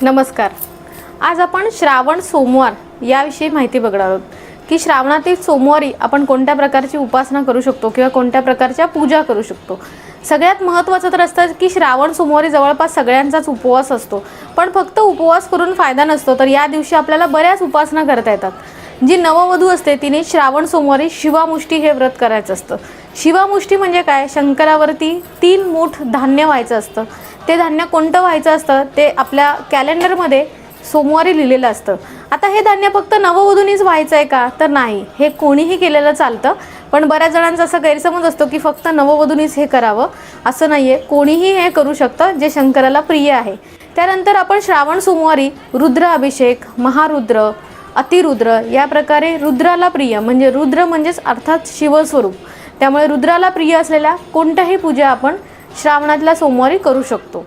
नमस्कार. आज आपण श्रावण सोमवार याविषयी माहिती बघणार आहोत की श्रावणातील सोमवारी आपण कोणत्या प्रकारची उपासना करू शकतो किंवा कोणत्या प्रकारच्या पूजा करू शकतो. सगळ्यात महत्त्वाचं तर असतं की श्रावण सोमवारी जवळपास सगळ्यांचाच उपवास असतो, पण फक्त उपवास करून फायदा नसतो. तर या दिवशी आपल्याला बऱ्याच उपासना करता येतात. जी नववधू असते तिने श्रावण सोमवारी शिवामुष्टी हे व्रत करायचं असतं. शिवामुष्टी म्हणजे काय? शंकरावरती 3 मूठ धान्य व्हायचं असतं. ते धान्य कोणतं व्हायचं असतं ते आपल्या कॅलेंडरमध्ये सोमवारी लिहिलेलं असतं. आता हे धान्य फक्त नववधूंनीच व्हायचं आहे का? तर नाही, हे कोणीही केलेलं चालतं. पण बऱ्याच जणांचा असा गैरसमज असतो की फक्त नववधूंनीच हे करावं, असं नाही आहे. कोणीही हे करू शकतं जे शंकराला प्रिय आहे. त्यानंतर आपण श्रावण सोमवारी रुद्र अभिषेक, महारुद्र, अतिरुद्र या प्रकारे रुद्राला प्रिय म्हणजे रुद्र म्हणजेच अर्थात शिवस्वरूप, त्यामुळे रुद्राला प्रिय असलेल्या कोणत्याही पूजा आपण श्रावणातल्या सोमवारी करू शकतो.